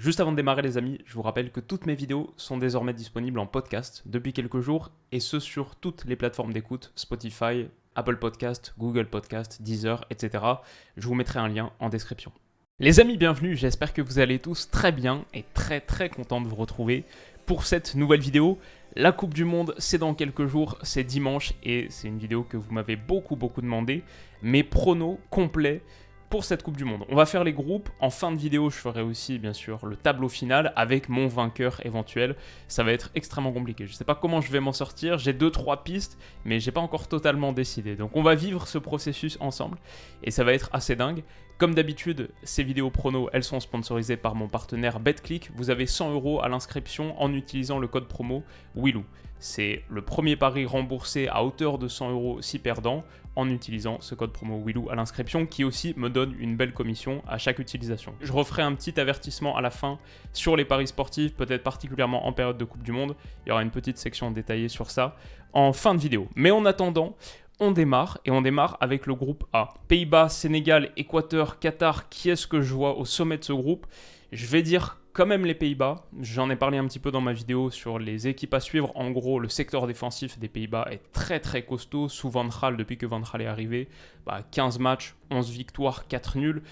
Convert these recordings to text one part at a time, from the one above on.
Juste avant de démarrer les amis, je vous rappelle que toutes mes vidéos sont désormais disponibles en podcast depuis quelques jours et ce sur toutes les plateformes d'écoute, Spotify, Apple Podcast, Google Podcast, Deezer, etc. Je vous mettrai un lien en description. Les amis, bienvenue, j'espère que vous allez tous très bien et très content de vous retrouver pour cette nouvelle vidéo. La Coupe du Monde, c'est dans quelques jours, c'est dimanche et c'est une vidéo que vous m'avez beaucoup demandé. Mes pronos complets pour cette Coupe du Monde. On va faire les groupes. En fin de vidéo, je ferai aussi, bien sûr, le tableau final avec mon vainqueur éventuel. Ça va être extrêmement compliqué. Je ne sais pas comment je vais m'en sortir. J'ai 2-3 pistes, mais j'ai pas encore totalement décidé. Donc, on va vivre ce processus ensemble et ça va être assez dingue. Comme d'habitude, ces vidéos pronos, elles sont sponsorisées par mon partenaire BetClick. Vous avez 100 € à l'inscription en utilisant le code promo WILOU. C'est le premier pari remboursé à hauteur de 100 € si perdant en utilisant ce code promo WILOU à l'inscription qui aussi me donne une belle commission à chaque utilisation. Je referai un petit avertissement à la fin sur les paris sportifs, peut-être particulièrement en période de Coupe du Monde. Il y aura une petite section détaillée sur ça en fin de vidéo. Mais en attendant, on démarre et on démarre avec le groupe A. Pays-Bas, Sénégal, Équateur, Qatar, qui est-ce que je vois au sommet de ce groupe? Je vais dire quand même les Pays-Bas. J'en ai parlé un petit peu dans ma vidéo sur les équipes à suivre. En gros, le secteur défensif des Pays-Bas est très costaud. Sous Van Gaal, depuis que Van Gaal est arrivé, 15 matchs, 11 victoires, 4 nuls.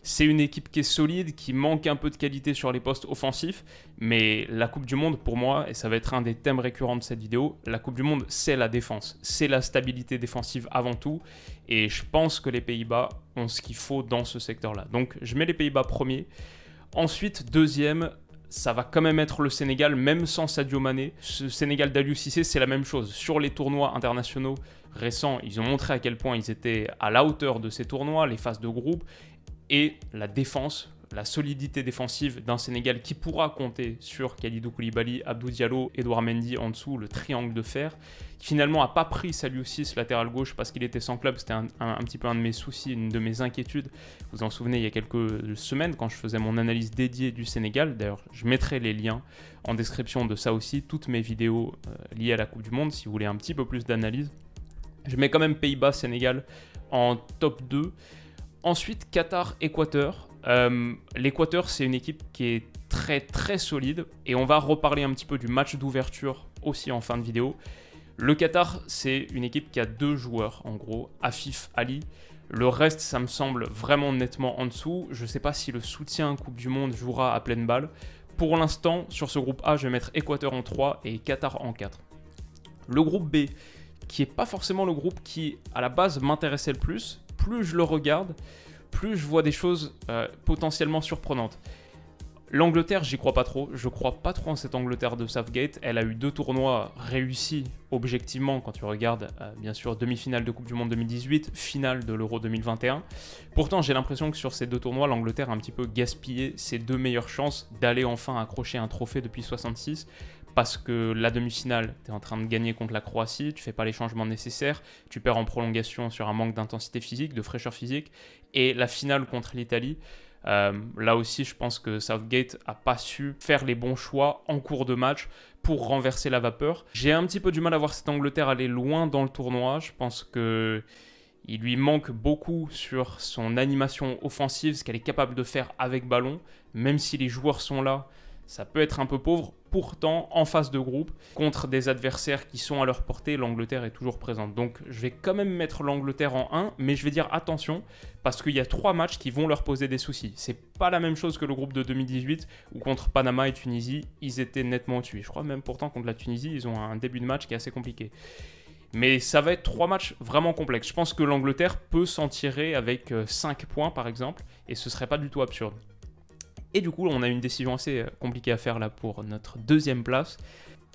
C'est une équipe qui est solide, qui manque un peu de qualité sur les postes offensifs, mais la Coupe du Monde, pour moi, et ça va être un des thèmes récurrents de cette vidéo, la Coupe du Monde, c'est la défense, c'est la stabilité défensive avant tout, et je pense que les Pays-Bas ont ce qu'il faut dans ce secteur-là. Donc, je mets les Pays-Bas premier. Ensuite, deuxième, ça va quand même être le Sénégal, même sans Sadio Mané. Ce Sénégal d'Aliou Cissé, c'est la même chose. Sur les tournois internationaux récents, ils ont montré à quel point ils étaient à la hauteur de ces tournois, les phases de groupe, et la défense, la solidité défensive d'un Sénégal qui pourra compter sur Kalidou Koulibaly, Abdou Diallo, Edouard Mendy en dessous, le triangle de fer, qui finalement n'a pas pris Saliou Ciss, latéral gauche, parce qu'il était sans club. C'était un petit peu un de mes soucis, une de mes inquiétudes. Vous vous en souvenez, il y a quelques semaines, quand je faisais mon analyse dédiée du Sénégal. D'ailleurs, je mettrai les liens en description de ça aussi, toutes mes vidéos liées à la Coupe du Monde, si vous voulez un petit peu plus d'analyse. Je mets quand même Pays-Bas, Sénégal en top 2. Ensuite, Qatar, Équateur. L'Équateur, c'est une équipe qui est très solide et on va reparler un petit peu du match d'ouverture aussi en fin de vidéo. Le Qatar, c'est une équipe qui a 2 joueurs en gros, Afif, Ali. Le reste, ça me semble vraiment nettement en dessous. Je ne sais pas si le soutien Coupe du Monde jouera à pleine balle. Pour l'instant, sur ce groupe A, je vais mettre Équateur en 3 et Qatar en 4. Le groupe B, qui n'est pas forcément le groupe qui, à la base, m'intéressait le plus. Plus je le regarde, plus je vois des choses potentiellement surprenantes. L'Angleterre, j'y crois pas trop. Je crois pas trop en cette Angleterre de Southgate. Elle a eu 2 tournois réussis objectivement quand tu regardes, bien sûr, demi-finale de Coupe du Monde 2018, finale de l'Euro 2021. Pourtant, j'ai l'impression que sur ces 2 tournois, l'Angleterre a un petit peu gaspillé ses 2 meilleures chances d'aller enfin accrocher un trophée depuis 66. Parce que la demi-finale, tu es en train de gagner contre la Croatie, tu fais pas les changements nécessaires, tu perds en prolongation sur un manque d'intensité physique, de fraîcheur physique. Et la finale contre l'Italie, là aussi, je pense que Southgate n'a pas su faire les bons choix en cours de match pour renverser la vapeur. J'ai un petit peu du mal à voir cette Angleterre aller loin dans le tournoi. Je pense qu'il lui manque beaucoup sur son animation offensive, ce qu'elle est capable de faire avec ballon. Même si les joueurs sont là, ça peut être un peu pauvre. Pourtant, en phase de groupe, contre des adversaires qui sont à leur portée, l'Angleterre est toujours présente. Donc, je vais quand même mettre l'Angleterre en 1, mais je vais dire attention, parce qu'il y a 3 matchs qui vont leur poser des soucis. C'est pas la même chose que le groupe de 2018, où contre Panama et Tunisie, ils étaient nettement au-dessus. Je crois même pourtant contre la Tunisie, ils ont un début de match qui est assez compliqué. Mais ça va être 3 matchs vraiment complexes. Je pense que l'Angleterre peut s'en tirer avec 5 points, par exemple, et ce serait pas du tout absurde. Et du coup, on a une décision assez compliquée à faire là pour notre 2e place.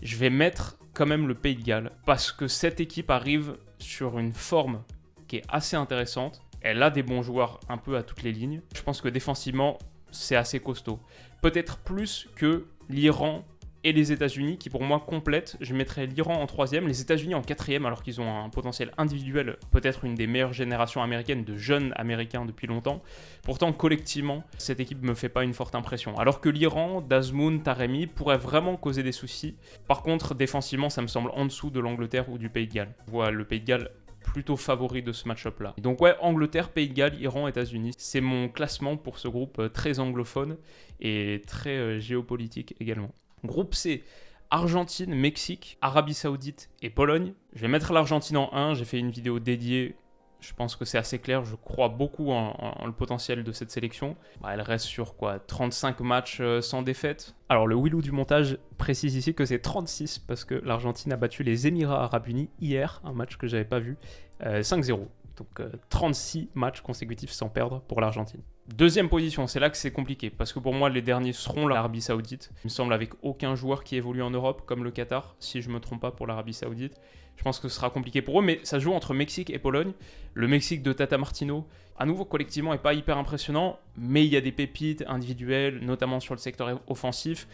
Je vais mettre quand même le Pays de Galles parce que cette équipe arrive sur une forme qui est assez intéressante. Elle a des bons joueurs un peu à toutes les lignes. Je pense que défensivement, c'est assez costaud. Peut-être plus que l'Iran et les États-Unis qui pour moi complètent. Je mettrais l'Iran en 3e, les États-Unis en 4e alors qu'ils ont un potentiel individuel, peut-être une des meilleures générations américaines de jeunes américains depuis longtemps. Pourtant collectivement, cette équipe me fait pas une forte impression. Alors que l'Iran, Dazmoun, Taremi pourraient vraiment causer des soucis. Par contre, défensivement, ça me semble en dessous de l'Angleterre ou du Pays de Galles. Je vois le Pays de Galles plutôt favori de ce match-up-là. Donc ouais, Angleterre, Pays de Galles, Iran, États-Unis. C'est mon classement pour ce groupe très anglophone et très géopolitique également. Groupe C, Argentine, Mexique, Arabie Saoudite et Pologne. Je vais mettre l'Argentine en 1, j'ai fait une vidéo dédiée. Je pense que c'est assez clair, je crois beaucoup en le potentiel de cette sélection. Elle reste sur 35 matchs sans défaite. Alors le Willou du montage précise ici que c'est 36 parce que l'Argentine a battu les Émirats Arabes Unis hier, un match que j'avais pas vu, 5-0. Donc 36 matchs consécutifs sans perdre pour l'Argentine. Deuxième position, c'est là que c'est compliqué, parce que pour moi, les derniers seront l'Arabie Saoudite. Il me semble avec aucun joueur qui évolue en Europe, comme le Qatar, si je ne me trompe pas pour l'Arabie Saoudite. Je pense que ce sera compliqué pour eux, mais ça se joue entre Mexique et Pologne. Le Mexique de Tata Martino, à nouveau, collectivement, n'est pas hyper impressionnant, mais il y a des pépites individuelles, notamment sur le secteur offensif.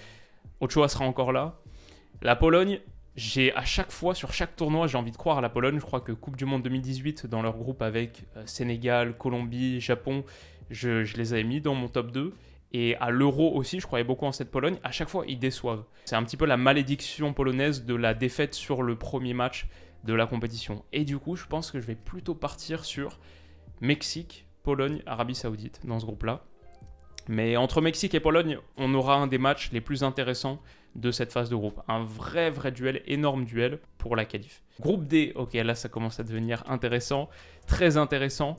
Ochoa sera encore là. La Pologne, à chaque fois, sur chaque tournoi, j'ai envie de croire à la Pologne. Je crois que Coupe du Monde 2018, dans leur groupe avec Sénégal, Colombie, Japon, je les avais mis dans mon top 2. Et à l'Euro aussi, je croyais beaucoup en cette Pologne. À chaque fois, ils déçoivent. C'est un petit peu la malédiction polonaise de la défaite sur le premier match de la compétition. Et du coup, je pense que je vais plutôt partir sur Mexique, Pologne, Arabie Saoudite dans ce groupe-là. Mais entre Mexique et Pologne, on aura un des matchs les plus intéressants de cette phase de groupe. Un vrai duel, énorme duel pour la qualif. Groupe D, ok, là ça commence à devenir intéressant, très intéressant.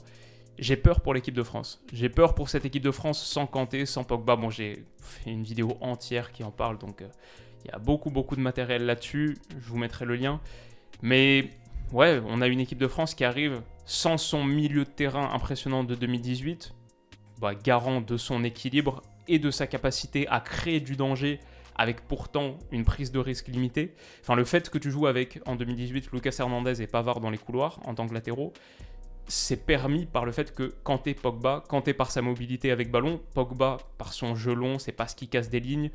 J'ai peur pour l'équipe de France. J'ai peur pour cette équipe de France sans Kanté, sans Pogba. Bon, j'ai fait une vidéo entière qui en parle, donc il y a beaucoup de matériel là-dessus. Je vous mettrai le lien. Mais ouais, on a une équipe de France qui arrive sans son milieu de terrain impressionnant de 2018, garant de son équilibre et de sa capacité à créer du danger avec pourtant une prise de risque limitée. Enfin, le fait que tu joues avec, en 2018, Lucas Hernandez et Pavard dans les couloirs en tant que latéraux, c'est permis par le fait que Kanté par sa mobilité avec ballon, Pogba par son jeu long, c'est pas ce qui casse des lignes,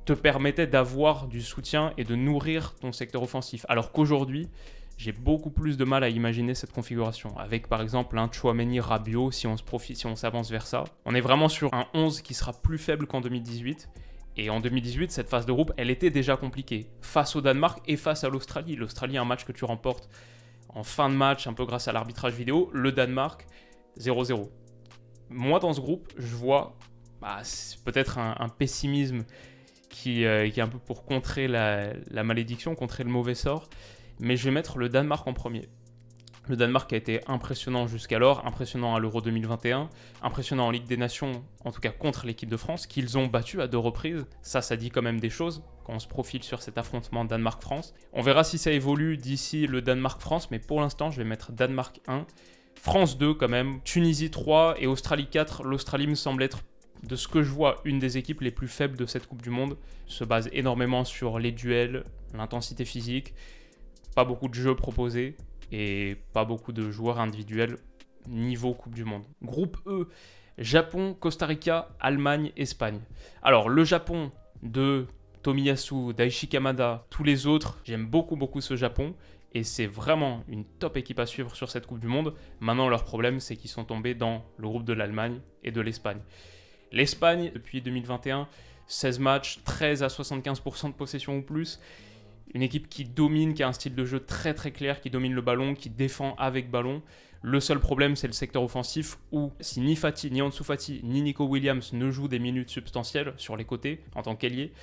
te permettait d'avoir du soutien et de nourrir ton secteur offensif. Alors qu'aujourd'hui, j'ai beaucoup plus de mal à imaginer cette configuration. Avec par exemple un Tchouaméni Rabiot, si on s'avance vers ça. On est vraiment sur un 11 qui sera plus faible qu'en 2018. Et en 2018, cette phase de groupe, elle était déjà compliquée. Face au Danemark et face à l'Australie. L'Australie, un match que tu remportes en fin de match, un peu grâce à l'arbitrage vidéo. Le Danemark, 0-0. Moi, dans ce groupe, je vois peut-être un pessimisme qui est un peu pour contrer la malédiction, contrer le mauvais sort. Mais je vais mettre le Danemark en premier. Le Danemark a été impressionnant jusqu'alors, impressionnant à l'Euro 2021, impressionnant en Ligue des Nations, en tout cas contre l'équipe de France, qu'ils ont battu à 2 reprises. Ça dit quand même des choses quand on se profile sur cet affrontement Danemark-France. On verra si ça évolue d'ici le Danemark-France, mais pour l'instant, je vais mettre Danemark 1, France 2 quand même, Tunisie 3 et Australie 4. L'Australie me semble être, de ce que je vois, une des équipes les plus faibles de cette Coupe du Monde. Se base énormément sur les duels, l'intensité physique, pas beaucoup de jeux proposés et pas beaucoup de joueurs individuels niveau Coupe du Monde. Groupe E, Japon, Costa Rica, Allemagne, Espagne. Alors le Japon de Tomiyasu, Daichi Kamada, tous les autres, j'aime beaucoup ce Japon et c'est vraiment une top équipe à suivre sur cette Coupe du Monde. Maintenant leur problème c'est qu'ils sont tombés dans le groupe de l'Allemagne et de l'Espagne. L'Espagne depuis 2021, 16 matchs, 13 à 75% de possession ou plus. Une équipe qui domine, qui a un style de jeu très clair, qui domine le ballon, qui défend avec ballon. Le seul problème, c'est le secteur offensif où si ni Fati, ni Ansu Fati, ni Nico Williams ne jouent des minutes substantielles sur les côtés en tant qu'ailier,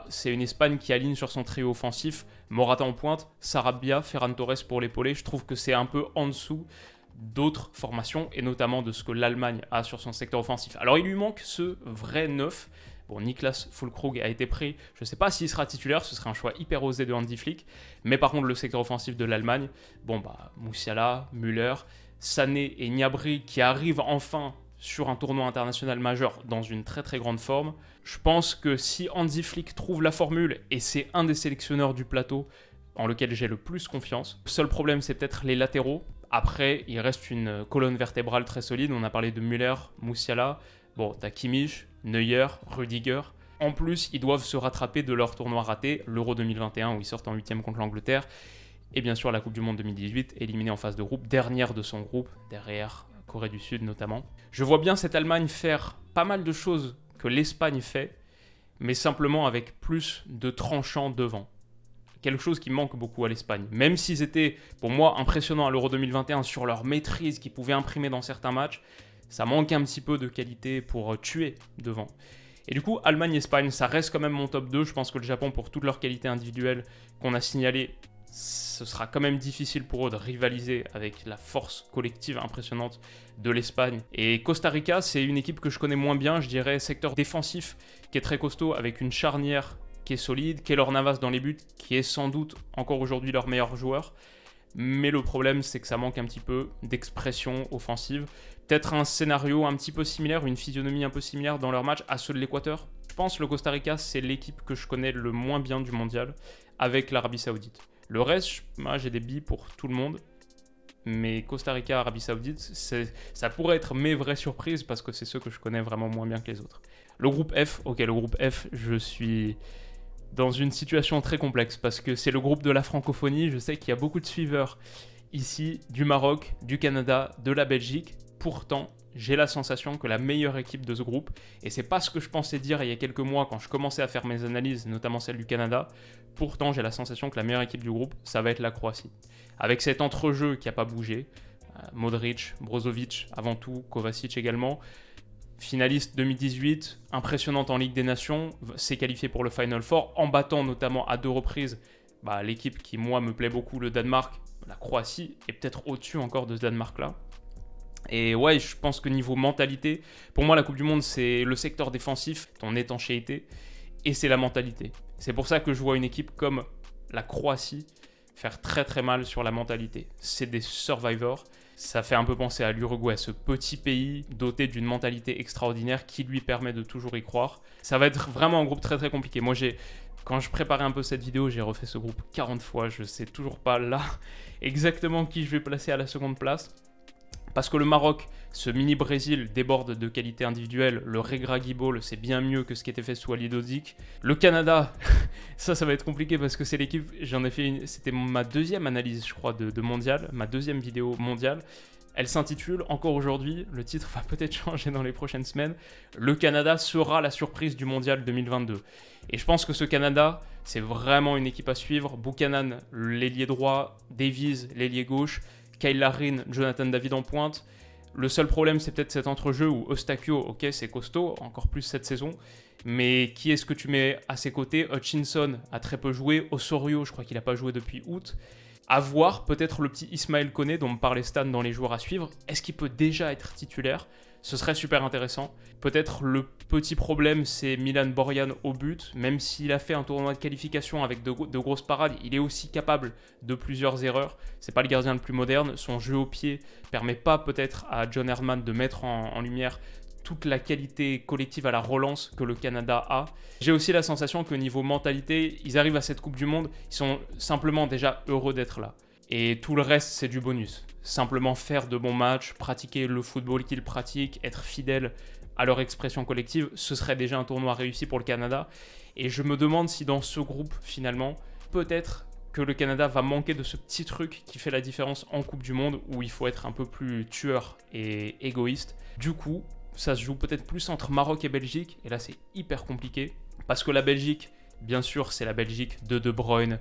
c'est une Espagne qui aligne sur son trio offensif, Morata en pointe, Sarabia, Ferran Torres pour l'épauler. Je trouve que c'est un peu en dessous d'autres formations et notamment de ce que l'Allemagne a sur son secteur offensif. Alors il lui manque ce vrai neuf. Bon, Niklas Füllkrug a été pris, je ne sais pas s'il sera titulaire, ce serait un choix hyper osé de Hansi Flick, mais par contre le secteur offensif de l'Allemagne, Musiala, Müller, Sané et Gnabry qui arrivent enfin sur un tournoi international majeur dans une très grande forme. Je pense que si Hansi Flick trouve la formule, et c'est un des sélectionneurs du plateau en lequel j'ai le plus confiance, le seul problème c'est peut-être les latéraux. Après, il reste une colonne vertébrale très solide, on a parlé de Müller, Musiala, t'as Kimmich, Neuer, Rudiger. En plus, ils doivent se rattraper de leur tournoi raté, l'Euro 2021 où ils sortent en 8e contre l'Angleterre. Et bien sûr la Coupe du Monde 2018, éliminée en phase de groupe, dernière de son groupe, derrière Corée du Sud notamment. Je vois bien cette Allemagne faire pas mal de choses que l'Espagne fait, mais simplement avec plus de tranchants devant. quelque chose qui manque beaucoup à l'Espagne. Même s'ils étaient, pour moi, impressionnants à l'Euro 2021 sur leur maîtrise qu'ils pouvaient imprimer dans certains matchs, ça manque un petit peu de qualité pour tuer devant. Et du coup, Allemagne-Espagne, ça reste quand même mon top 2. Je pense que le Japon, pour toutes leurs qualités individuelles qu'on a signalées, ce sera quand même difficile pour eux de rivaliser avec la force collective impressionnante de l'Espagne. Et Costa Rica, c'est une équipe que je connais moins bien, je dirais secteur défensif qui est très costaud, avec une charnière qui est solide, Keylor Navas dans les buts, qui est sans doute encore aujourd'hui leur meilleur joueur. Mais le problème, c'est que ça manque un petit peu d'expression offensive. Peut-être un scénario un petit peu similaire, une physionomie un peu similaire dans leur match à ceux de l'Équateur. Je pense que le Costa Rica, c'est l'équipe que je connais le moins bien du mondial, avec l'Arabie Saoudite. Le reste, moi, j'ai des billes pour tout le monde. Mais Costa Rica, Arabie Saoudite, ça pourrait être mes vraies surprises parce que c'est ceux que je connais vraiment moins bien que les autres. Le groupe F, le groupe F, je suis dans une situation très complexe parce que c'est le groupe de la francophonie. Je sais qu'il y a beaucoup de suiveurs ici du Maroc, du Canada, de la Belgique. Pourtant, j'ai la sensation que la meilleure équipe de ce groupe, et c'est pas ce que je pensais dire il y a quelques mois quand je commençais à faire mes analyses, notamment celle du Canada, pourtant j'ai la sensation que la meilleure équipe du groupe, ça va être la Croatie. Avec cet entrejeu qui n'a pas bougé, Modric, Brozovic avant tout, Kovacic également, finaliste 2018, impressionnante en Ligue des Nations, s'est qualifié pour le Final Four, en battant notamment à 2 reprises l'équipe qui moi me plaît beaucoup, le Danemark, la Croatie, est peut-être au-dessus encore de ce Danemark-là. Et ouais, je pense que niveau mentalité, pour moi la Coupe du Monde c'est le secteur défensif, ton étanchéité, et c'est la mentalité. C'est pour ça que je vois une équipe comme la Croatie faire très très mal sur la mentalité. C'est des survivors, ça fait un peu penser à l'Uruguay, ce petit pays doté d'une mentalité extraordinaire qui lui permet de toujours y croire. Ça va être vraiment un groupe très très compliqué. Moi quand je préparais un peu cette vidéo, j'ai refait ce groupe 40 fois, je sais toujours pas là exactement qui je vais placer à la seconde place. Parce que le Maroc, ce mini-Brésil déborde de qualité individuelle, le Regragui Ball, c'est bien mieux que ce qui était fait sous Ali Dodik. Le Canada, ça va être compliqué parce que c'est l'équipe, c'était ma deuxième analyse, je crois, de mondial, ma deuxième vidéo mondiale. Elle s'intitule, encore aujourd'hui, le titre va peut-être changer dans les prochaines semaines, le Canada sera la surprise du mondial 2022. Et je pense que ce Canada, c'est vraiment une équipe à suivre. Buchanan, l'ailier droit, Davies, l'ailier gauche, Kyle Larin, Jonathan David en pointe. Le seul problème, c'est peut-être cet entrejeu où Eustáquio, ok, c'est costaud, encore plus cette saison. Mais qui est-ce que tu mets à ses côtés? Hutchinson a très peu joué. Osorio, je crois qu'il n'a pas joué depuis août. À voir, peut-être le petit Ismaël Koné, dont me parlait Stan dans les joueurs à suivre. Est-ce qu'il peut déjà être titulaire? Ce serait super intéressant. Peut-être le petit problème, c'est Milan Borjan au but. Même s'il a fait un tournoi de qualification avec de grosses parades, il est aussi capable de plusieurs erreurs. C'est pas le gardien le plus moderne. Son jeu au pied permet pas peut-être à John Herdman de mettre en lumière toute la qualité collective à la relance que le Canada a. J'ai aussi la sensation que niveau mentalité, ils arrivent à cette Coupe du Monde, ils sont simplement déjà heureux d'être là. Et tout le reste, c'est du bonus. Simplement faire de bons matchs, pratiquer le football qu'ils pratiquent, être fidèles à leur expression collective, ce serait déjà un tournoi réussi pour le Canada. Et je me demande si dans ce groupe, finalement, peut-être que le Canada va manquer de ce petit truc qui fait la différence en Coupe du Monde, où il faut être un peu plus tueur et égoïste. Du coup, ça se joue peut-être plus entre Maroc et Belgique, et là c'est hyper compliqué, parce que la Belgique, bien sûr, c'est la Belgique de Bruyne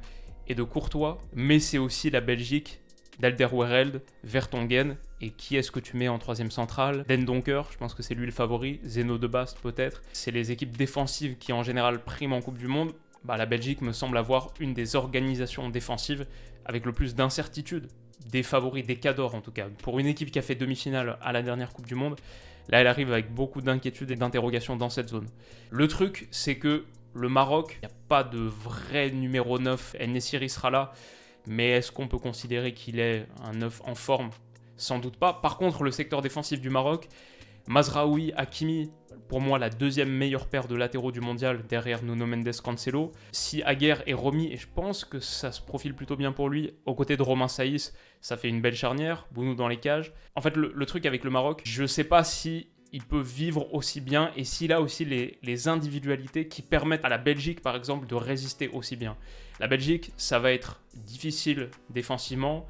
et de Courtois, mais c'est aussi la Belgique d'Alderweireld, Vertonghen, et qui est-ce que tu mets en troisième centrale? Dendoncker, je pense que c'est lui le favori, Zeno de Bast peut-être. C'est les équipes défensives qui en général priment en Coupe du Monde. La Belgique me semble avoir une des organisations défensives avec le plus d'incertitude, des favoris, des cadors en tout cas. Pour une équipe qui a fait demi-finale à la dernière Coupe du Monde, là elle arrive avec beaucoup d'inquiétudes et d'interrogations dans cette zone. Le truc, c'est que le Maroc, il n'y a pas de vrai numéro 9, En-Nesyri sera là, mais est-ce qu'on peut considérer qu'il est un 9 en forme? Sans doute pas. Par contre, le secteur défensif du Maroc, Mazraoui, Hakimi, pour moi la deuxième meilleure paire de latéraux du mondial derrière Nuno Mendes, Cancelo. Si Aguerd est remis, et je pense que ça se profile plutôt bien pour lui, aux côtés de Romain Saïs, ça fait une belle charnière, Bounou dans les cages. En fait, le truc avec le Maroc, je sais pas si il peut vivre aussi bien et s'il a aussi les individualités qui permettent à la Belgique, par exemple, de résister aussi bien. La Belgique, ça va être difficile défensivement.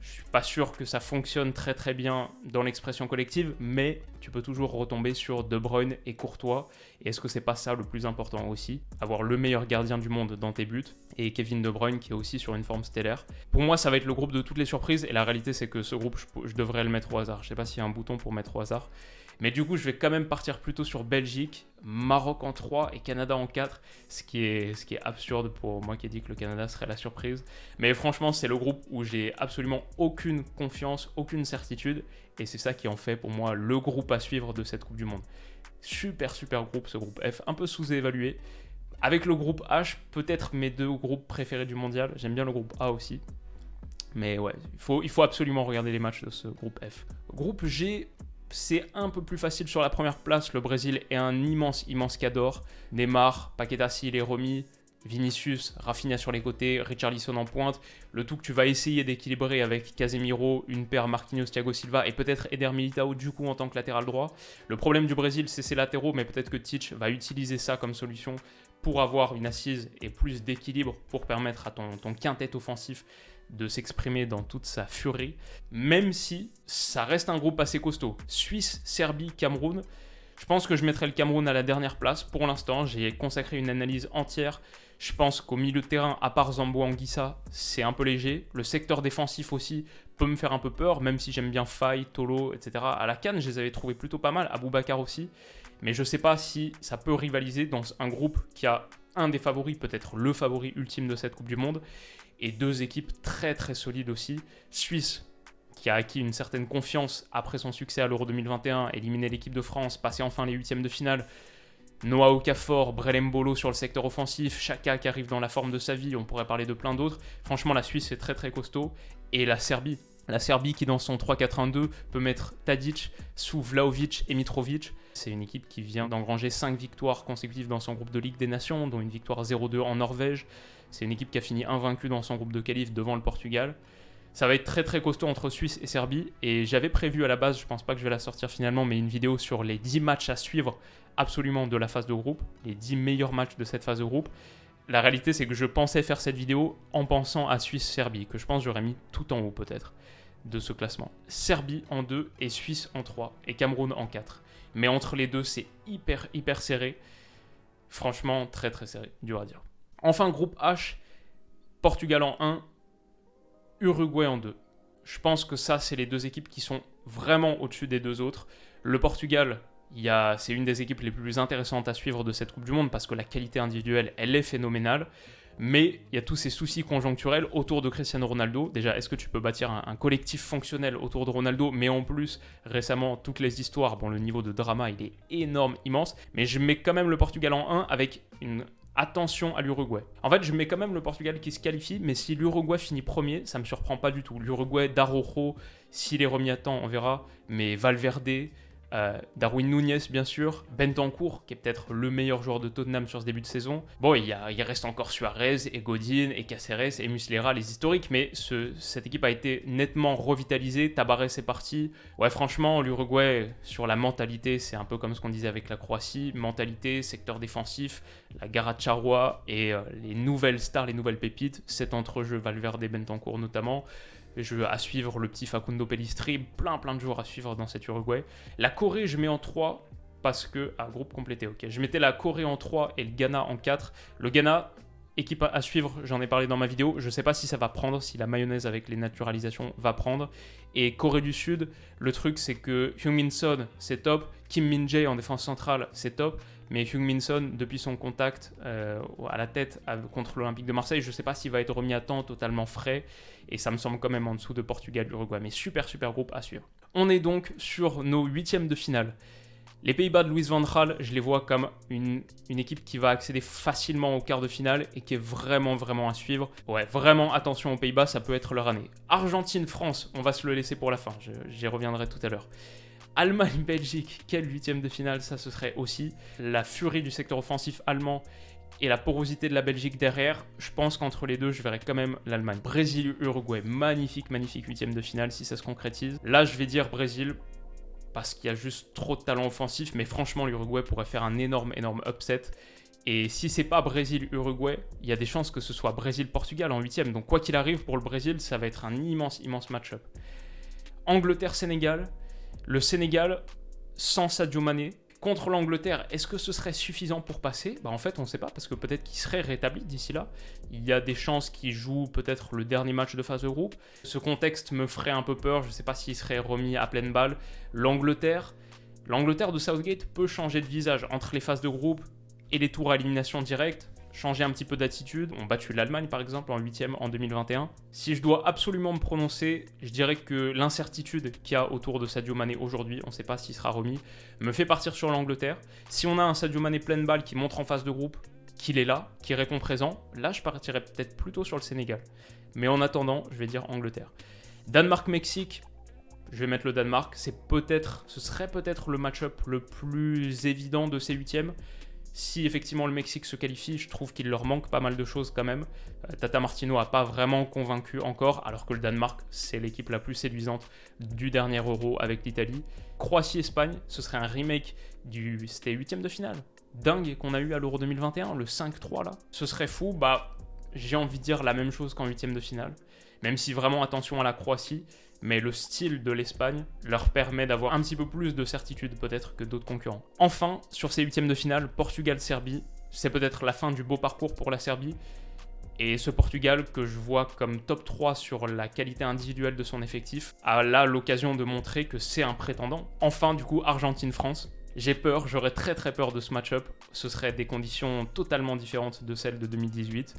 Je suis pas sûr que ça fonctionne très très bien dans l'expression collective, mais tu peux toujours retomber sur De Bruyne et Courtois. Et est-ce que c'est pas ça le plus important aussi? Avoir le meilleur gardien du monde dans tes buts et Kevin De Bruyne qui est aussi sur une forme stellaire. Pour moi, ça va être le groupe de toutes les surprises et la réalité, c'est que ce groupe, je devrais le mettre au hasard. Je sais pas s'il y a un bouton pour mettre au hasard. Mais du coup, je vais quand même partir plutôt sur Belgique, Maroc en 3 et Canada en 4, ce qui est absurde pour moi qui ai dit que le Canada serait la surprise. Mais franchement, c'est le groupe où j'ai absolument aucune confiance, aucune certitude, et c'est ça qui en fait pour moi le groupe à suivre de cette Coupe du Monde. Super groupe, ce groupe F, un peu sous-évalué. Avec le groupe H, peut-être mes deux groupes préférés du mondial. J'aime bien le groupe A aussi. Mais ouais, il faut absolument regarder les matchs de ce groupe F. Groupe G, c'est un peu plus facile sur la première place. Le Brésil est un immense cador. Neymar, Paqueta s'il est remis, Vinicius, Rafinha sur les côtés, Richarlison en pointe. Le tout que tu vas essayer d'équilibrer avec Casemiro, une paire Marquinhos, Thiago Silva et peut-être Eder Militao du coup en tant que latéral droit. Le problème du Brésil, c'est ses latéraux, mais peut-être que Tite va utiliser ça comme solution pour avoir une assise et plus d'équilibre pour permettre à ton quintet offensif de s'exprimer dans toute sa furie, même si ça reste un groupe assez costaud. Suisse, Serbie, Cameroun. Je pense que je mettrai le Cameroun à la dernière place. Pour l'instant, j'ai consacré une analyse entière. Je pense qu'au milieu de terrain, à part Zambo Anguissa, c'est un peu léger. Le secteur défensif aussi peut me faire un peu peur, même si j'aime bien Faye, Tolo, etc. À la CAN, je les avais trouvés plutôt pas mal. Aboubacar aussi. Mais je ne sais pas si ça peut rivaliser dans un groupe qui a un des favoris, peut-être le favori ultime de cette Coupe du Monde, et deux équipes très solides aussi. Suisse, qui a acquis une certaine confiance après son succès à l'Euro 2021, éliminé l'équipe de France, passé enfin les huitièmes de finale. Noah Okafor, Brelem Bolo sur le secteur offensif, Xhaka qui arrive dans la forme de sa vie, on pourrait parler de plein d'autres. Franchement, la Suisse est très costaud. Et la Serbie qui dans son 3-4-1-2 peut mettre Tadic sous Vlahovic et Mitrovic. C'est une équipe qui vient d'engranger 5 victoires consécutives dans son groupe de Ligue des Nations, dont une victoire 0-2 en Norvège. C'est une équipe qui a fini invaincue dans son groupe de qualif devant le Portugal. Ça va être très costaud entre Suisse et Serbie. Et j'avais prévu à la base, je pense pas que je vais la sortir finalement, mais une vidéo sur les 10 matchs à suivre absolument de la phase de groupe, les 10 meilleurs matchs de cette phase de groupe. La réalité, c'est que je pensais faire cette vidéo en pensant à Suisse-Serbie, que je pense que j'aurais mis tout en haut peut-être de ce classement. Serbie en 2 et Suisse en 3 et Cameroun en 4. Mais entre les deux, c'est hyper serré. Franchement, très serré, dur à dire. Enfin, groupe H, Portugal en 1, Uruguay en 2. Je pense que ça, c'est les deux équipes qui sont vraiment au-dessus des deux autres. Le Portugal, c'est une des équipes les plus intéressantes à suivre de cette Coupe du Monde parce que la qualité individuelle, elle est phénoménale. Mais il y a tous ces soucis conjoncturels autour de Cristiano Ronaldo. Déjà, est-ce que tu peux bâtir un collectif fonctionnel autour de Ronaldo? Mais en plus, récemment, toutes les histoires, bon, le niveau de drama, il est énorme, immense. Mais je mets quand même le Portugal en 1 avec une attention à l'Uruguay. En fait, je mets quand même le Portugal qui se qualifie, mais si l'Uruguay finit premier, ça ne me surprend pas du tout. L'Uruguay d'Araujo, s'il est remis à temps, on verra. Mais Valverde, Darwin Núñez bien sûr, Bentancur qui est peut-être le meilleur joueur de Tottenham sur ce début de saison. Bon, il reste encore Suarez et Godin et Cáceres et Muslera, les historiques, mais cette équipe a été nettement revitalisée. Tabarez est parti. Ouais, franchement, l'Uruguay sur la mentalité, c'est un peu comme ce qu'on disait avec la Croatie, mentalité, secteur défensif, la Garacharua et les nouvelles stars, les nouvelles pépites, cet entrejeu Valverde et Bentancur notamment. À suivre le petit Facundo Pellistri, plein de joueurs à suivre dans cet Uruguay. La Corée, je mets en 3 parce que... groupe complété, ok. Je mettais la Corée en 3 et le Ghana en 4. Le Ghana, équipe à suivre, j'en ai parlé dans ma vidéo. Je ne sais pas si ça va prendre, si la mayonnaise avec les naturalisations va prendre. Et Corée du Sud, le truc c'est que Heung-min Son, c'est top. Kim Min-jae en défense centrale, c'est top. Mais Heung-min Son, depuis son contact à la tête contre l'Olympique de Marseille, je ne sais pas s'il va être remis à temps, totalement frais. Et ça me semble quand même en dessous de Portugal, Uruguay. Mais super groupe à suivre. On est donc sur nos huitièmes de finale. Les Pays-Bas de Louis van Gaal, je les vois comme une équipe qui va accéder facilement au quart de finale et qui est vraiment à suivre. Ouais, vraiment attention aux Pays-Bas, ça peut être leur année. Argentine-France, on va se le laisser pour la fin, j'y reviendrai tout à l'heure. Allemagne-Belgique, quel huitième de finale, ça ce serait aussi. La furie du secteur offensif allemand et la porosité de la Belgique derrière, je pense qu'entre les deux, je verrais quand même l'Allemagne. Brésil-Uruguay, magnifique huitième de finale si ça se concrétise. Là, je vais dire Brésil parce qu'il y a juste trop de talent offensif, mais franchement, l'Uruguay pourrait faire un énorme upset Et si c'est pas Brésil-Uruguay, il y a des chances que ce soit Brésil-Portugal en 8e. Donc quoi qu'il arrive, pour le Brésil, ça va être un immense match-up. Angleterre-Sénégal. Le Sénégal, sans Sadio Mané, contre l'Angleterre, est-ce que ce serait suffisant pour passer ? En fait, on ne sait pas, parce que peut-être qu'il serait rétabli d'ici là. Il y a des chances qu'il joue peut-être le dernier match de phase de groupe. Ce contexte me ferait un peu peur, je ne sais pas s'il serait remis à pleine balle. L'Angleterre de Southgate peut changer de visage entre les phases de groupe et les tours à élimination directe, changer un petit peu d'attitude. On a battu l'Allemagne par exemple en 8e en 2021. Si je dois absolument me prononcer, je dirais que l'incertitude qu'il y a autour de Sadio Mané aujourd'hui, on ne sait pas s'il sera remis, me fait partir sur l'Angleterre. Si on a un Sadio Mané pleine balle qui montre en phase de groupe, qu'il est là, qu'il répond présent, là je partirais peut-être plutôt sur le Sénégal. Mais en attendant, je vais dire Angleterre. Danemark-Mexique, je vais mettre le Danemark. Ce serait peut-être le match-up le plus évident de ces huitièmes. Si effectivement le Mexique se qualifie, je trouve qu'il leur manque pas mal de choses quand même. Tata Martino n'a pas vraiment convaincu encore, alors que le Danemark, c'est l'équipe la plus séduisante du dernier Euro avec l'Italie. Croatie-Espagne, ce serait un remake c'était huitième de finale. Dingue qu'on a eu à l'Euro 2021, le 5-3 là. Ce serait fou, j'ai envie de dire la même chose qu'en huitième de finale. Même si vraiment attention à la Croatie, mais le style de l'Espagne leur permet d'avoir un petit peu plus de certitude peut-être que d'autres concurrents. Enfin, sur ces huitièmes de finale, Portugal-Serbie, c'est peut-être la fin du beau parcours pour la Serbie. Et ce Portugal que je vois comme top 3 sur la qualité individuelle de son effectif a là l'occasion de montrer que c'est un prétendant. Enfin, du coup, Argentine-France. J'aurais très peur de ce match-up. Ce serait des conditions totalement différentes de celles de 2018,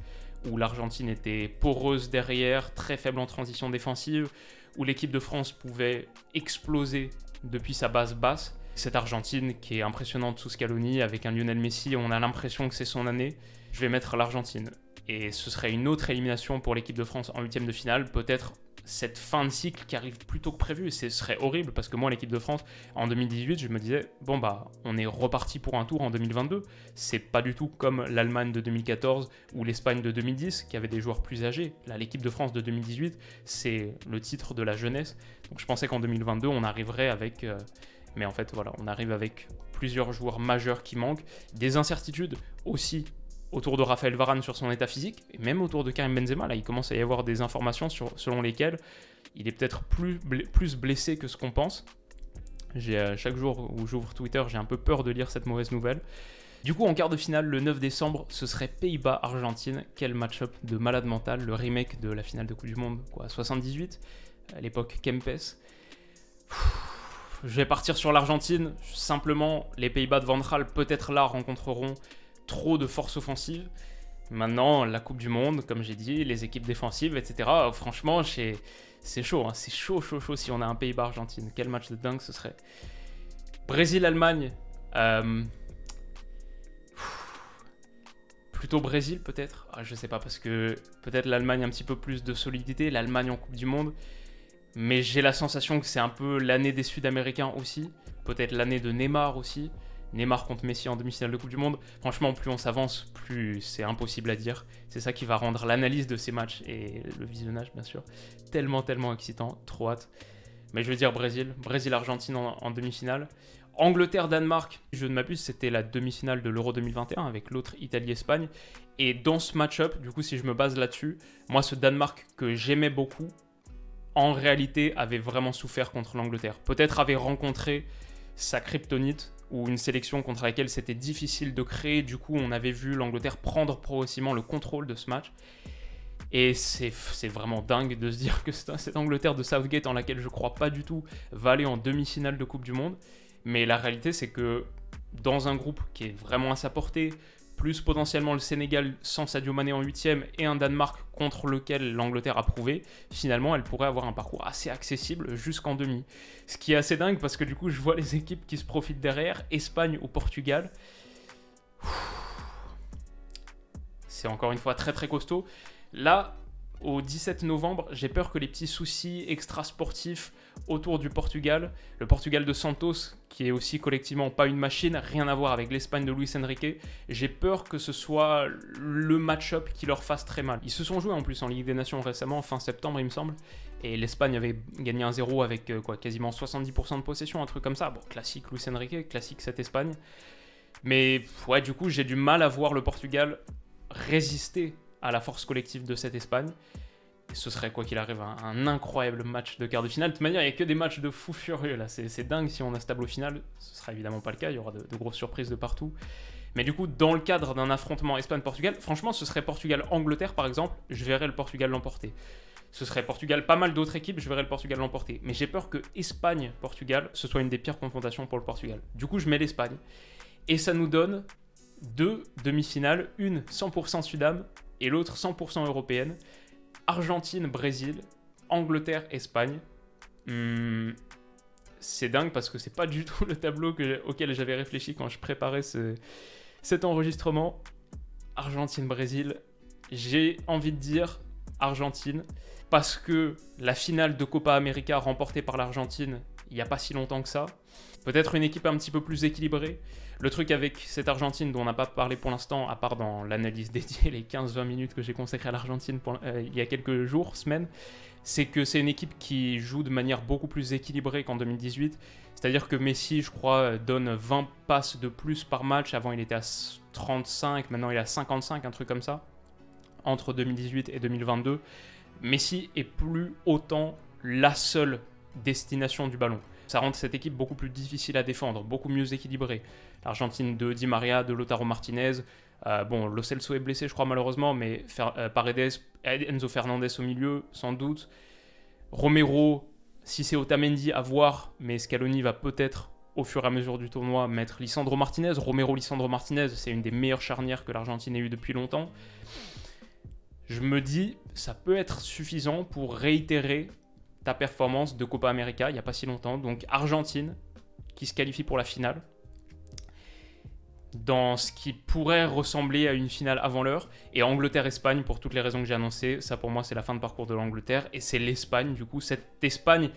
où l'Argentine était poreuse derrière, très faible en transition défensive, où l'équipe de France pouvait exploser depuis sa base basse. Cette Argentine qui est impressionnante sous Scaloni, avec un Lionel Messi, on a l'impression que c'est son année. Je vais mettre l'Argentine. Et ce serait une autre élimination pour l'équipe de France en huitième de finale, peut-être cette fin de cycle qui arrive plus tôt que prévu. Ce serait horrible parce que moi, l'équipe de France, en 2018, je me disais, on est reparti pour un tour en 2022. C'est pas du tout comme l'Allemagne de 2014 ou l'Espagne de 2010 qui avait des joueurs plus âgés. Là, l'équipe de France de 2018, c'est le titre de la jeunesse. Donc je pensais qu'en 2022, on arriverait avec... Mais en fait, voilà, on arrive avec plusieurs joueurs majeurs qui manquent. Des incertitudes aussi autour de Raphaël Varane sur son état physique, et même autour de Karim Benzema. Là, il commence à y avoir des informations selon lesquelles il est peut-être plus blessé que ce qu'on pense. Chaque jour où j'ouvre Twitter, j'ai un peu peur de lire cette mauvaise nouvelle. Du coup, en quart de finale, le 9 décembre, ce serait Pays-Bas-Argentine. Quel match-up de malade mental, le remake de la finale de Coupe du Monde, 78, à l'époque Kempes. Je vais partir sur l'Argentine. Simplement, les Pays-Bas de Van Gaal, peut-être là, rencontreront trop de force offensive. Maintenant, la Coupe du Monde, comme j'ai dit, les équipes défensives, etc. Franchement, c'est chaud. Hein. C'est chaud si on a un Pays-Bas-Argentine. Quel match de dingue ce serait. Brésil-Allemagne. Plutôt Brésil, peut-être. Je sais pas, parce que peut-être l'Allemagne a un petit peu plus de solidité. L'Allemagne en Coupe du Monde. Mais j'ai la sensation que c'est un peu l'année des Sud-Américains aussi. Peut-être l'année de Neymar aussi. Neymar contre Messi en demi-finale de Coupe du Monde. Franchement, plus on s'avance, plus c'est impossible à dire. C'est ça qui va rendre l'analyse de ces matchs et le visionnage, bien sûr, tellement excitant. Trop hâte. Mais je veux dire Brésil. Brésil-Argentine en demi-finale. Angleterre-Danemark, je ne m'abuse, c'était la demi-finale de l'Euro 2021 avec l'autre Italie-Espagne. Et dans ce match-up, du coup, si je me base là-dessus, moi, ce Danemark que j'aimais beaucoup, en réalité, avait vraiment souffert contre l'Angleterre. Peut-être avait rencontré sa kryptonite, ou une sélection contre laquelle c'était difficile de créer. Du coup, on avait vu l'Angleterre prendre progressivement le contrôle de ce match. Et c'est vraiment dingue de se dire que cette Angleterre de Southgate, en laquelle je crois pas du tout, va aller en demi-finale de Coupe du Monde. Mais la réalité, c'est que dans un groupe qui est vraiment à sa portée, plus potentiellement le Sénégal sans Sadio Mané en 8e et un Danemark contre lequel l'Angleterre a prouvé, finalement elle pourrait avoir un parcours assez accessible jusqu'en demi. Ce qui est assez dingue parce que du coup je vois les équipes qui se profitent derrière, Espagne ou Portugal. C'est encore une fois très costaud. Là, au 17 novembre, j'ai peur que les petits soucis extrasportifs autour du Portugal, le Portugal de Santos, qui est aussi collectivement pas une machine, rien à voir avec l'Espagne de Luis Enrique, j'ai peur que ce soit le match-up qui leur fasse très mal. Ils se sont joués en plus en Ligue des Nations récemment, fin septembre il me semble, et l'Espagne avait gagné 1-0 avec quasiment 70% de possession, un truc comme ça. Bon, classique Luis Enrique, classique cette Espagne. Mais ouais, du coup, j'ai du mal à voir le Portugal résister à la force collective de cette Espagne. Et ce serait, quoi qu'il arrive, un incroyable match de quart de finale. De toute manière, il n'y a que des matchs de fous furieux là. C'est dingue si on a ce tableau final. Ce sera évidemment pas le cas, il y aura de grosses surprises de partout. Mais du coup, dans le cadre d'un affrontement Espagne-Portugal, franchement, ce serait Portugal-Angleterre par exemple, je verrais le Portugal l'emporter. Ce serait Portugal, pas mal d'autres équipes, je verrais le Portugal l'emporter. Mais j'ai peur que Espagne-Portugal, ce soit une des pires confrontations pour le Portugal. Du coup, je mets l'Espagne. Et ça nous donne 2 demi-finales, une 100% Sudam et l'autre 100% européenne. Argentine-Brésil, Angleterre-Espagne. C'est dingue parce que c'est pas du tout le tableau auquel j'avais réfléchi quand je préparais cet enregistrement. Argentine-Brésil, j'ai envie de dire Argentine parce que la finale de Copa América remportée par l'Argentine il n'y a pas si longtemps que ça, peut-être une équipe un petit peu plus équilibrée. Le truc avec cette Argentine dont on n'a pas parlé pour l'instant, à part dans l'analyse dédiée, les 15-20 minutes que j'ai consacrées à l'Argentine il y a quelques jours, semaines, c'est que c'est une équipe qui joue de manière beaucoup plus équilibrée qu'en 2018. C'est-à-dire que Messi, je crois, donne 20 passes de plus par match. Avant, il était à 35, maintenant il est à 55, un truc comme ça, entre 2018 et 2022. Messi est plus autant la seule destination du ballon. Ça rend cette équipe beaucoup plus difficile à défendre, beaucoup mieux équilibrée. L'Argentine de Di Maria, de Lautaro Martinez, Lo Celso est blessé je crois malheureusement, mais Paredes, Enzo Fernandez au milieu sans doute. Romero, si c'est Otamendi à voir, mais Scaloni va peut-être au fur et à mesure du tournoi mettre Lisandro Martinez. Lisandro Martinez, c'est une des meilleures charnières que l'Argentine ait eues depuis longtemps. Je me dis, ça peut être suffisant pour réitérer ta performance de Copa América il n'y a pas si longtemps. Donc Argentine qui se qualifie pour la finale dans ce qui pourrait ressembler à une finale avant l'heure, et Angleterre-Espagne pour toutes les raisons que j'ai annoncées. Ça pour moi c'est la fin de parcours de l'Angleterre et c'est l'Espagne, du coup cette Espagne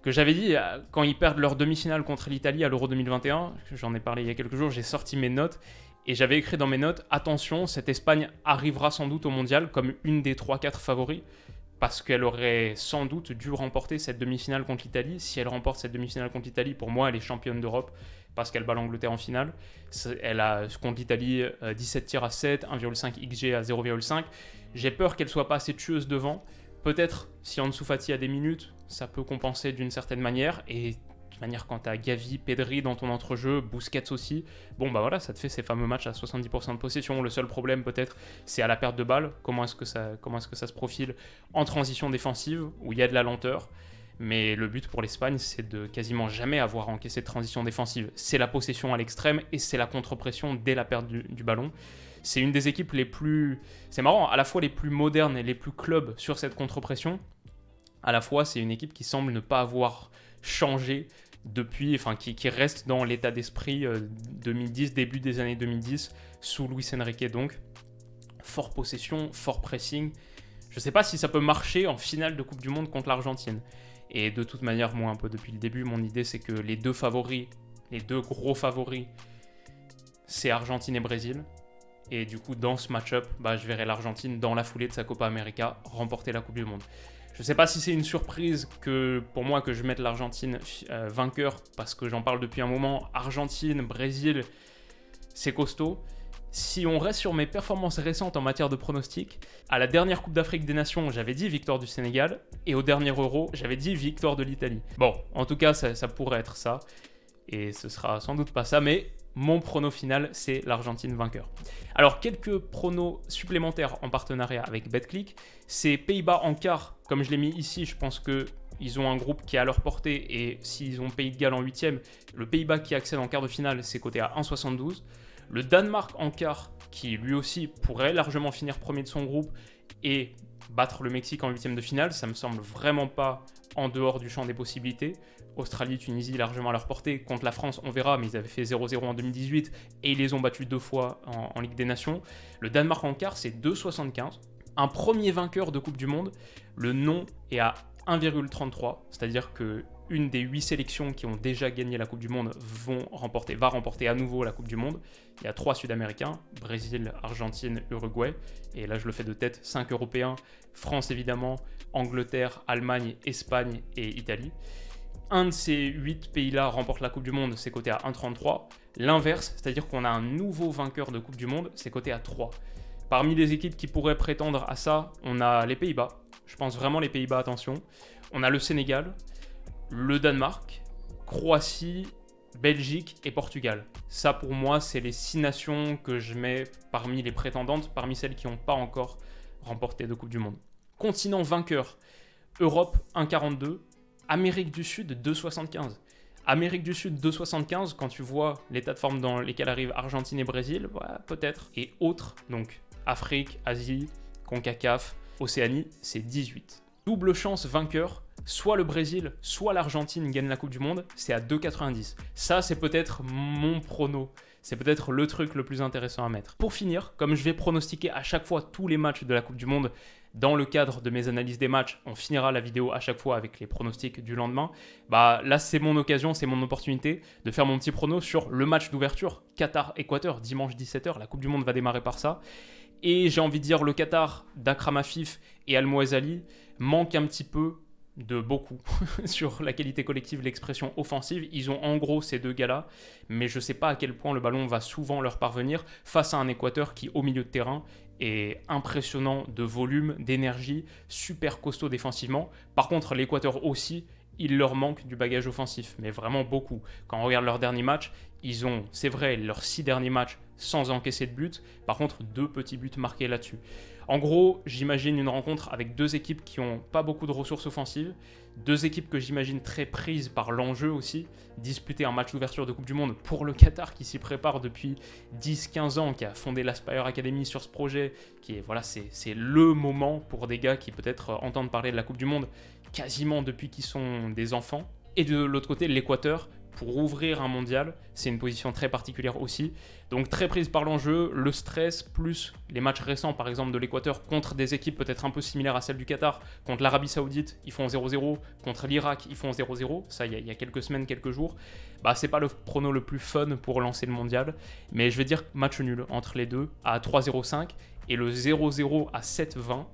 que j'avais dit quand ils perdent leur demi-finale contre l'Italie à l'Euro 2021, j'en ai parlé il y a quelques jours, j'ai sorti mes notes et j'avais écrit dans mes notes, attention, cette Espagne arrivera sans doute au mondial comme une des 3-4 favoris, parce qu'elle aurait sans doute dû remporter cette demi-finale contre l'Italie. Si elle remporte cette demi-finale contre l'Italie, pour moi, elle est championne d'Europe, parce qu'elle bat l'Angleterre en finale. Elle a, contre l'Italie, 17 tirs à 7, 1,5 XG à 0,5. J'ai peur qu'elle soit pas assez tueuse devant. Peut-être, si Ansu Fati a des minutes, ça peut compenser d'une certaine manière. Et de toute manière, quand tu as Gavi, Pedri dans ton entrejeu, Busquets aussi, bon bah voilà, ça te fait ces fameux matchs à 70% de possession. Le seul problème peut-être, c'est à la perte de balle. Comment est-ce que ça se profile en transition défensive, où il y a de la lenteur. Mais le but pour l'Espagne, c'est de quasiment jamais avoir encaissé de transition défensive. C'est la possession à l'extrême et c'est la contre-pression dès la perte du ballon. C'est une des équipes les plus... C'est marrant, à la fois les plus modernes et les plus clubs sur cette contre-pression. À la fois, c'est une équipe qui semble ne pas avoir changé depuis, enfin qui reste dans l'état d'esprit 2010, début des années 2010, sous Luis Enrique donc. Fort possession, fort pressing. Je ne sais pas si ça peut marcher en finale de Coupe du Monde contre l'Argentine. Et de toute manière, moi un peu depuis le début, mon idée c'est que les deux gros favoris, c'est Argentine et Brésil. Et du coup, dans ce match-up, je verrai l'Argentine, dans la foulée de sa Copa América, remporter la Coupe du Monde. Je ne sais pas si c'est une surprise pour moi que je mette l'Argentine vainqueur, parce que j'en parle depuis un moment. Argentine, Brésil, c'est costaud. Si on reste sur mes performances récentes en matière de pronostics, à la dernière Coupe d'Afrique des Nations, j'avais dit victoire du Sénégal, et au dernier Euro, j'avais dit victoire de l'Italie. Bon, en tout cas, ça pourrait être ça, et ce sera sans doute pas ça, mais mon prono final, c'est l'Argentine vainqueur. Alors, quelques pronos supplémentaires en partenariat avec BetClick. C'est Pays-Bas en quart, comme je l'ai mis ici, je pense qu'ils ont un groupe qui est à leur portée, et s'ils ont Pays de Galles en 8e, le Pays-Bas qui accède en quart de finale, c'est coté à 1,72. Le Danemark en quart, qui lui aussi pourrait largement finir premier de son groupe et battre le Mexique en 8e de finale, ça me semble vraiment pas en dehors du champ des possibilités. Australie, Tunisie largement à leur portée. Contre la France, on verra, mais ils avaient fait 0-0 en 2018 et ils les ont battus 2 fois en Ligue des Nations. Le Danemark en quart, c'est 2,75. Un premier vainqueur de Coupe du Monde, le nom est à 1,33, c'est-à-dire que une des 8 sélections qui ont déjà gagné la Coupe du Monde va remporter à nouveau la Coupe du Monde. Il y a 3 Sud-Américains, Brésil, Argentine, Uruguay. Et là, je le fais de tête, 5 Européens, France évidemment, Angleterre, Allemagne, Espagne et Italie. Un de ces 8 pays-là remporte la Coupe du Monde, c'est coté à 1,33. l'inverse, c'est-à-dire qu'on a un nouveau vainqueur de Coupe du Monde, c'est coté à 3. Parmi les équipes qui pourraient prétendre à ça, on a les Pays-Bas. Je pense vraiment les Pays-Bas, attention. On a le Sénégal, le Danemark, Croatie, Belgique et Portugal. Ça, pour moi, c'est les 6 nations que je mets parmi les prétendantes, parmi celles qui n'ont pas encore remporté de Coupe du Monde. Continent vainqueur, Europe 1,42, Amérique du Sud 2,75. Amérique du Sud 2,75, quand tu vois l'état de forme dans lesquels arrivent Argentine et Brésil, ouais, peut-être. Et autres, donc Afrique, Asie, CONCACAF, Océanie, c'est 18. Double chance vainqueur, soit le Brésil, soit l'Argentine gagnent la Coupe du Monde, c'est à 2,90. Ça, c'est peut-être mon prono. C'est peut-être le truc le plus intéressant à mettre. Pour finir, comme je vais pronostiquer à chaque fois tous les matchs de la Coupe du Monde, dans le cadre de mes analyses des matchs, on finira la vidéo à chaque fois avec les pronostics du lendemain. Bah là, c'est mon occasion, c'est mon opportunité de faire mon petit prono sur le match d'ouverture Qatar-Équateur, dimanche 17h. La Coupe du Monde va démarrer par ça. Et j'ai envie de dire, le Qatar d'Akram Afif et Al-Mouez Ali manque un petit peu de beaucoup sur la qualité collective, l'expression offensive. Ils ont en gros ces deux gars-là, mais je ne sais pas à quel point le ballon va souvent leur parvenir face à un Équateur qui, au milieu de terrain, est impressionnant de volume, d'énergie, super costaud défensivement. Par contre, l'Équateur aussi, il leur manque du bagage offensif, mais vraiment beaucoup. Quand on regarde leurs derniers matchs, ils ont, c'est vrai, leurs 6 derniers matchs sans encaisser de but. Par contre, 2 petits buts marqués là-dessus. En gros, j'imagine une rencontre avec 2 équipes qui n'ont pas beaucoup de ressources offensives, 2 équipes que j'imagine très prises par l'enjeu aussi, disputer un match d'ouverture de Coupe du Monde pour le Qatar qui s'y prépare depuis 10-15 ans, qui a fondé l'Aspire Academy sur ce projet, qui est, voilà, c'est le moment pour des gars qui peut-être entendent parler de la Coupe du Monde quasiment depuis qu'ils sont des enfants. Et de l'autre côté, l'Équateur, pour ouvrir un mondial, c'est une position très particulière aussi. Donc très prise par l'enjeu, le stress, plus les matchs récents par exemple de l'Équateur contre des équipes peut-être un peu similaires à celles du Qatar. Contre l'Arabie Saoudite, ils font 0-0. Contre l'Irak, ils font 0-0. Ça, il y a quelques semaines, quelques jours. Bah, c'est pas le prono le plus fun pour lancer le mondial. Mais je vais dire match nul entre les deux à 3-0-5 et le 0-0 à 7-20.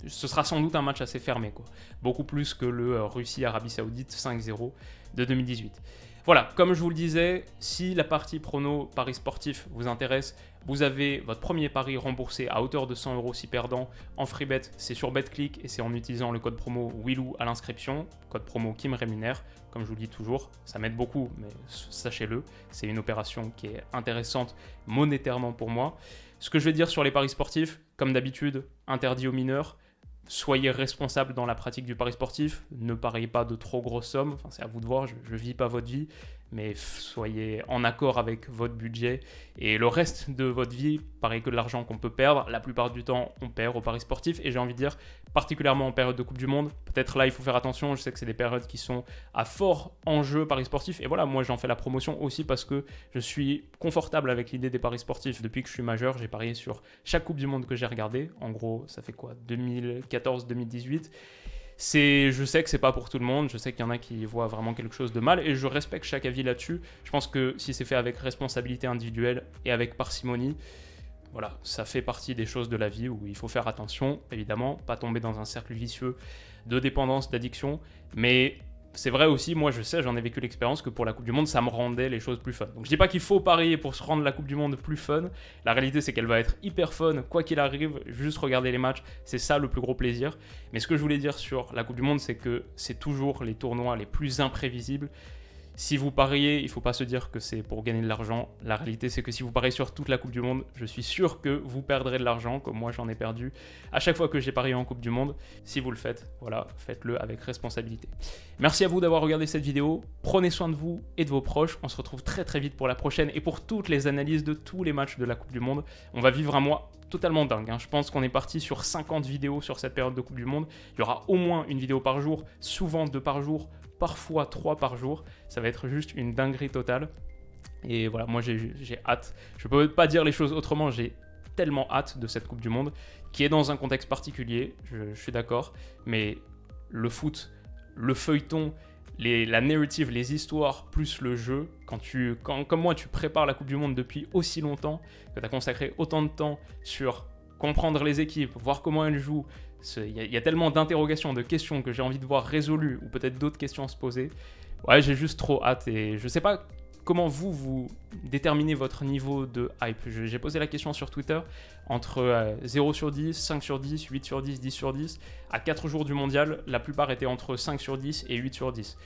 Ce sera sans doute un match assez fermé, quoi. Beaucoup plus que le Russie-Arabie Saoudite 5-0 de 2018. Voilà, comme je vous le disais, si la partie prono Paris sportif vous intéresse, vous avez votre premier pari remboursé à hauteur de 100 € si perdant en free bet. C'est sur BetClick et c'est en utilisant le code promo WILOU à l'inscription, code promo qui me rémunère. Comme je vous le dis toujours, ça m'aide beaucoup, mais sachez-le, c'est une opération qui est intéressante monétairement pour moi. Ce que je vais dire sur les paris sportifs, comme d'habitude, interdit aux mineurs. Soyez responsable dans la pratique du pari sportif, ne pariez pas de trop grosses sommes, enfin, c'est à vous de voir, je ne vis pas votre vie, mais soyez en accord avec votre budget et le reste de votre vie, pareil que de l'argent qu'on peut perdre, la plupart du temps on perd au pari sportif et j'ai envie de dire, particulièrement en période de Coupe du Monde, peut-être là il faut faire attention, je sais que c'est des périodes qui sont à fort enjeu pari sportif et voilà, moi j'en fais la promotion aussi parce que je suis confortable avec l'idée des paris sportifs. Depuis que je suis majeur, j'ai parié sur chaque Coupe du Monde que j'ai regardé, en gros ça fait quoi, 2014-2018. Je sais que c'est pas pour tout le monde, je sais qu'il y en a qui voient vraiment quelque chose de mal et je respecte chaque avis là-dessus. Je pense que si c'est fait avec responsabilité individuelle et avec parcimonie, voilà, ça fait partie des choses de la vie où il faut faire attention, évidemment, pas tomber dans un cercle vicieux de dépendance, d'addiction, mais c'est vrai aussi, moi je sais, j'en ai vécu l'expérience que pour la Coupe du Monde, ça me rendait les choses plus fun. Donc je dis pas qu'il faut parier pour se rendre la Coupe du Monde plus fun. La réalité c'est qu'elle va être hyper fun, quoi qu'il arrive, juste regarder les matchs, c'est ça le plus gros plaisir. Mais ce que je voulais dire sur la Coupe du Monde, c'est que c'est toujours les tournois les plus imprévisibles. Si vous pariez, il ne faut pas se dire que c'est pour gagner de l'argent. La réalité, c'est que si vous pariez sur toute la Coupe du Monde, je suis sûr que vous perdrez de l'argent, comme moi j'en ai perdu à chaque fois que j'ai parié en Coupe du Monde. Si vous le faites, voilà, faites-le avec responsabilité. Merci à vous d'avoir regardé cette vidéo. Prenez soin de vous et de vos proches. On se retrouve très très vite pour la prochaine et pour toutes les analyses de tous les matchs de la Coupe du Monde. On va vivre un mois totalement dingue. Je pense qu'on est parti sur 50 vidéos sur cette période de Coupe du Monde. Il y aura au moins une vidéo par jour, souvent 2 par jour, parfois 3 par jour. Ça va être juste une dinguerie totale. Et voilà, moi j'ai hâte. Je peux pas dire les choses autrement, j'ai tellement hâte de cette Coupe du Monde, qui est dans un contexte particulier, je suis d'accord, mais le foot, le feuilleton, la narrative, les histoires, plus le jeu, quand comme moi tu prépares la Coupe du Monde depuis aussi longtemps, que tu as consacré autant de temps sur comprendre les équipes, voir comment elles jouent, il y a tellement d'interrogations, de questions que j'ai envie de voir résolues, ou peut-être d'autres questions à se poser. Ouais, j'ai juste trop hâte et je sais pas comment vous déterminez votre niveau de hype. J'ai posé la question sur Twitter, entre 0 sur 10, 5 sur 10, 8 sur 10, 10 sur 10. À 4 jours du mondial, la plupart étaient entre 5 sur 10 et 8 sur 10.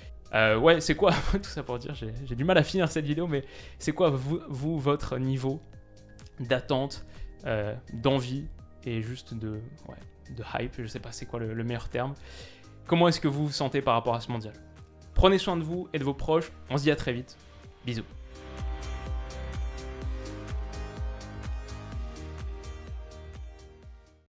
Ouais, c'est quoi, tout ça pour dire, j'ai du mal à finir cette vidéo, mais c'est quoi, votre niveau d'attente, d'envie et juste de hype, je sais pas c'est quoi le meilleur terme. Comment est-ce que vous vous sentez par rapport à ce mondial? Prenez soin de vous et de vos proches, on se dit à très vite, bisous.